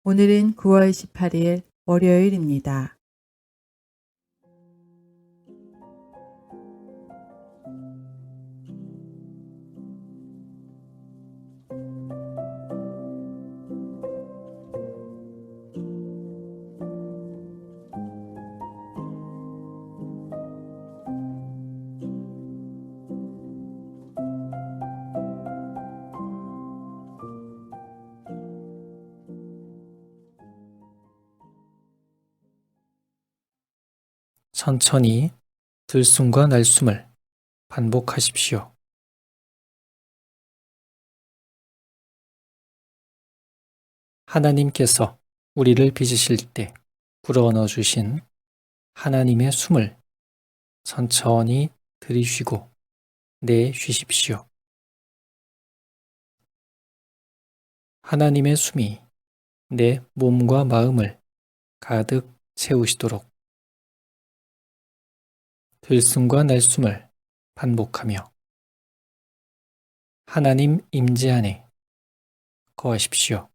오늘은 9월 18일 월요일입니다. 천천히 들숨과 날숨을 반복하십시오. 하나님께서 우리를 빚으실 때 불어넣어 주신 하나님의 숨을 천천히 들이쉬고 내쉬십시오. 하나님의 숨이 내 몸과 마음을 가득 채우시도록 들숨과 날숨을 반복하며 하나님 임재 안에 거하십시오.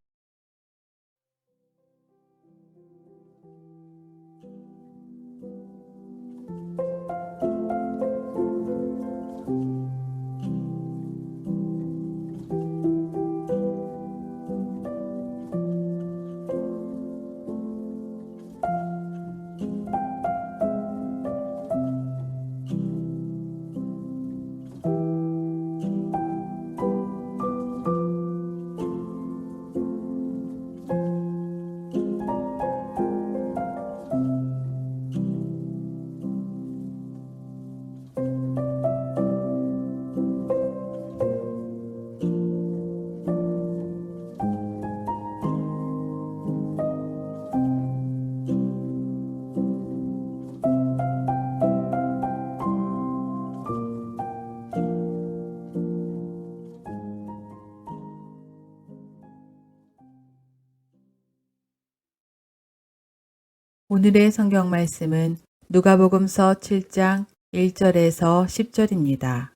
오늘의 성경 말씀은 누가복음서 7장 1절에서 10절입니다.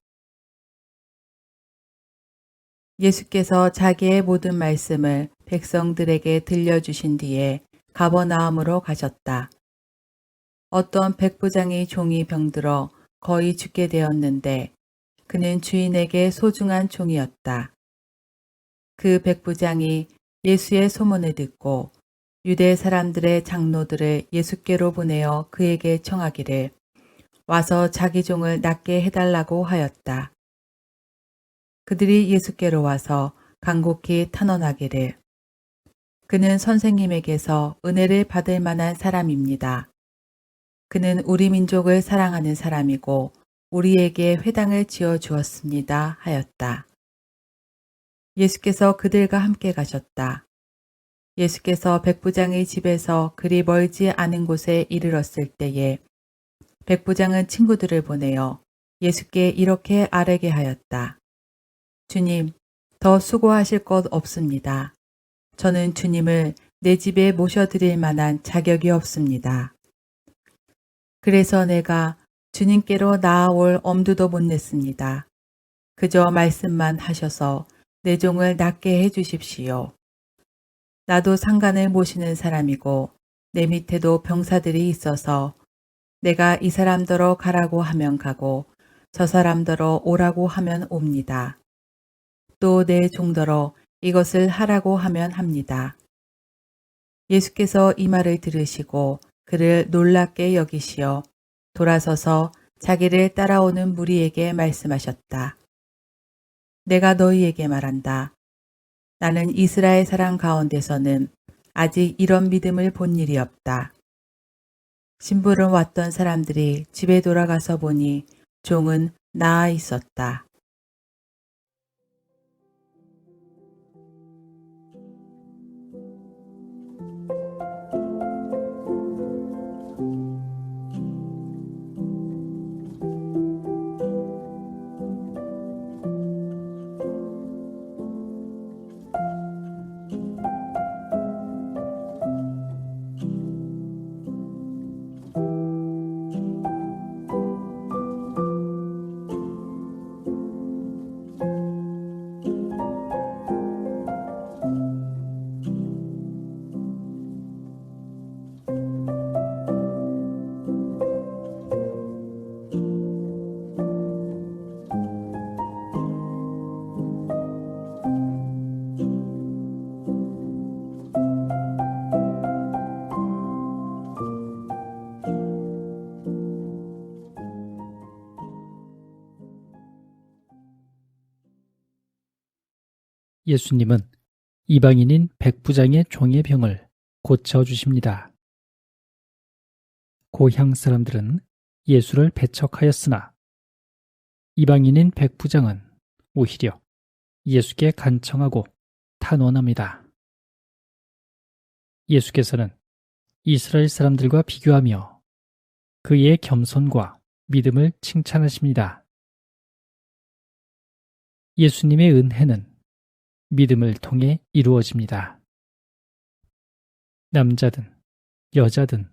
예수께서 자기의 모든 말씀을 백성들에게 들려주신 뒤에 가버나움으로 가셨다. 어떤 백부장이 종이 병들어 거의 죽게 되었는데 그는 주인에게 소중한 종이었다. 그 백부장이 예수의 소문을 듣고 유대 사람들의 장로들을 예수께로 보내어 그에게 청하기를 와서 자기 종을 낫게 해달라고 하였다. 그들이 예수께로 와서 간곡히 탄원하기를 그는 선생님에게서 은혜를 받을 만한 사람입니다. 그는 우리 민족을 사랑하는 사람이고 우리에게 회당을 지어 주었습니다 하였다. 예수께서 그들과 함께 가셨다. 예수께서 백부장의 집에서 그리 멀지 않은 곳에 이르렀을 때에 백부장은 친구들을 보내어 예수께 이렇게 아뢰게 하였다. 주님, 더 수고하실 것 없습니다. 저는 주님을 내 집에 모셔드릴 만한 자격이 없습니다. 그래서 내가 주님께로 나아올 엄두도 못 냈습니다. 그저 말씀만 하셔서 내 종을 낫게 해주십시오. 나도 상관을 모시는 사람이고 내 밑에도 병사들이 있어서 내가 이 사람더러 가라고 하면 가고 저 사람더러 오라고 하면 옵니다. 또 내 종더러 이것을 하라고 하면 합니다. 예수께서 이 말을 들으시고 그를 놀랍게 여기시어 돌아서서 자기를 따라오는 무리에게 말씀하셨다. 내가 너희에게 말한다. 나는 이스라엘 사람 가운데서는 아직 이런 믿음을 본 일이 없다. 심부름 왔던 사람들이 집에 돌아가서 보니 종은 나아 있었다. 예수님은 이방인인 백부장의 종의 병을 고쳐주십니다. 고향 사람들은 예수를 배척하였으나 이방인인 백부장은 오히려 예수께 간청하고 탄원합니다. 예수께서는 이스라엘 사람들과 비교하며 그의 겸손과 믿음을 칭찬하십니다. 예수님의 은혜는 믿음을 통해 이루어집니다. 남자든 여자든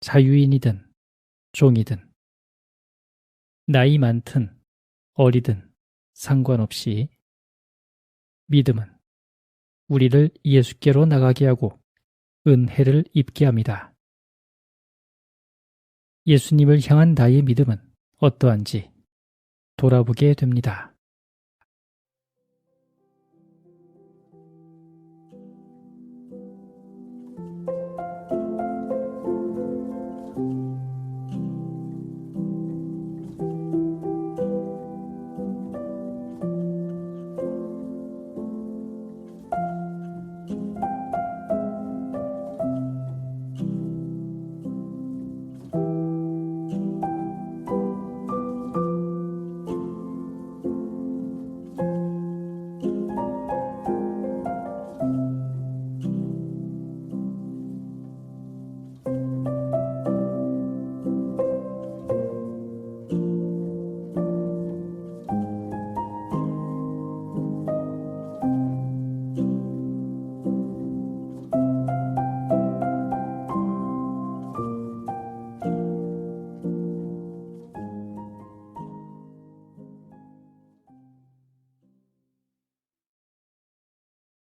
자유인이든 종이든 나이 많든 어리든 상관없이 믿음은 우리를 예수께로 나가게 하고 은혜를 입게 합니다. 예수님을 향한 나의 믿음은 어떠한지 돌아보게 됩니다.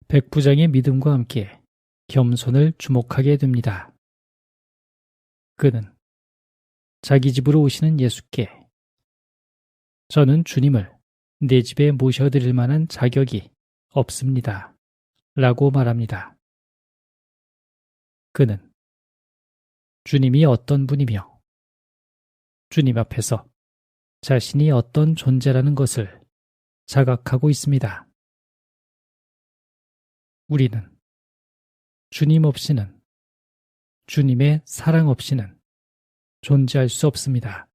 백부장의 믿음과 함께 겸손을 주목하게 됩니다. 그는 자기 집으로 오시는 예수께 저는 주님을 내 집에 모셔드릴 만한 자격이 없습니다. 라고 말합니다. 그는 주님이 어떤 분이며 주님 앞에서 자신이 어떤 존재라는 것을 자각하고 있습니다. 우리는 주님 없이는, 주님의 사랑 없이는 존재할 수 없습니다.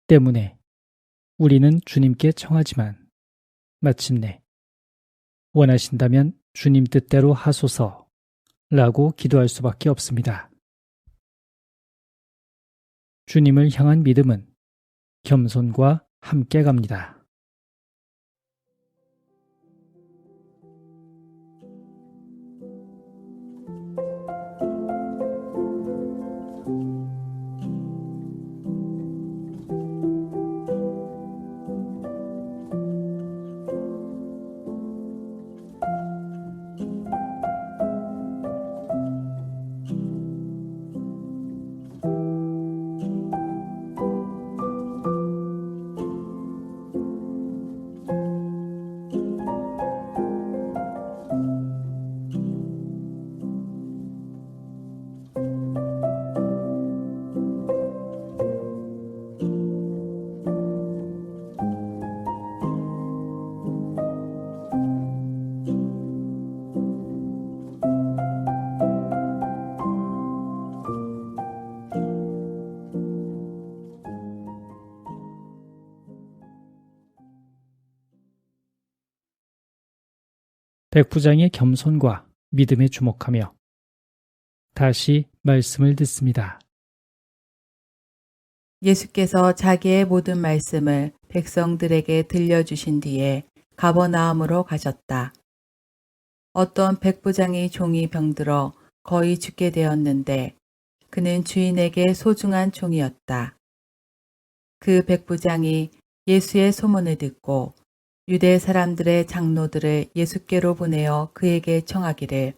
때문에 우리는 주님께 청하지만 마침내 원하신다면 주님 뜻대로 하소서 라고 기도할 수밖에 없습니다. 주님을 향한 믿음은 겸손과 함께 갑니다. 백부장의 겸손과 믿음에 주목하며 다시 말씀을 듣습니다. 예수께서 자기의 모든 말씀을 백성들에게 들려주신 뒤에 가버나움으로 가셨다. 어떤 백부장의 종이 병들어 거의 죽게 되었는데 그는 주인에게 소중한 종이었다. 그 백부장이 예수의 소문을 듣고 유대 사람들의 장로들을 예수께로 보내어 그에게 청하기를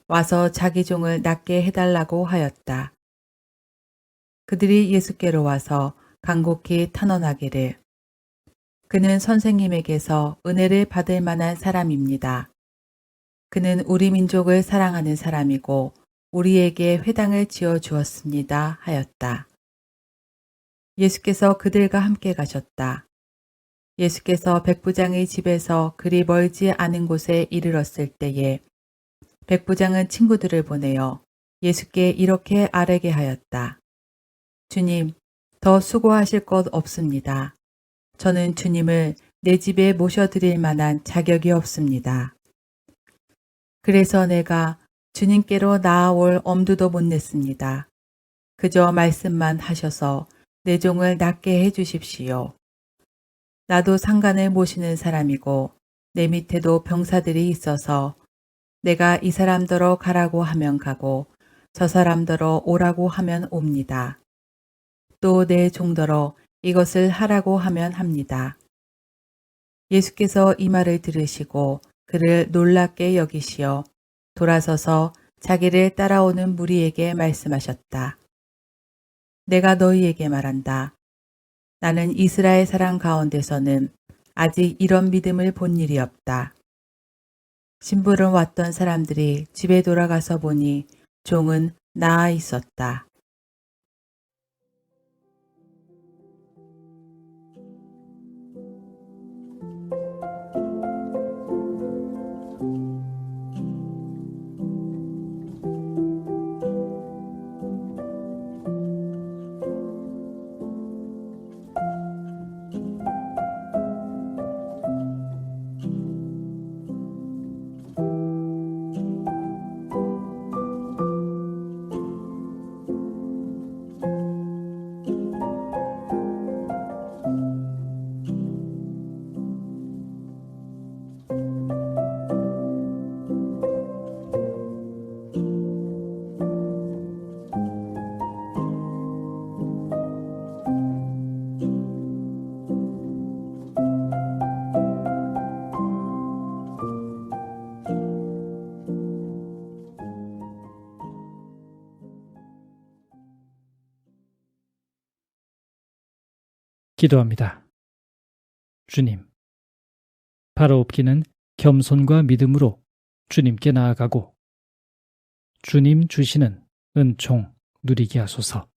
와서 자기 종을 낫게 해달라고 하였다. 그들이 예수께로 와서 간곡히 탄원하기를 그는 선생님에게서 은혜를 받을 만한 사람입니다. 그는 우리 민족을 사랑하는 사람이고 우리에게 회당을 지어 주었습니다 하였다. 예수께서 그들과 함께 가셨다. 예수께서 백부장의 집에서 그리 멀지 않은 곳에 이르렀을 때에 백부장은 친구들을 보내어 예수께 이렇게 아뢰게 하였다. 주님, 더 수고하실 것 없습니다. 저는 주님을 내 집에 모셔드릴 만한 자격이 없습니다. 그래서 내가 주님께로 나아올 엄두도 못 냈습니다. 그저 말씀만 하셔서 내 종을 낫게 해주십시오. 나도 상관을 모시는 사람이고 내 밑에도 병사들이 있어서 내가 이 사람더러 가라고 하면 가고 저 사람더러 오라고 하면 옵니다. 또 내 종더러 이것을 하라고 하면 합니다. 예수께서 이 말을 들으시고 그를 놀랍게 여기시어 돌아서서 자기를 따라오는 무리에게 말씀하셨다. 내가 너희에게 말한다. 나는 이스라엘 사람 가운데서는 아직 이런 믿음을 본 일이 없다. 심부름 왔던 사람들이 집에 돌아가서 보니 종은 나아 있었다. 기도합니다. 주님, 바로옵기는 겸손과 믿음으로 주님께 나아가고 주님 주시는 은총 누리게 하소서.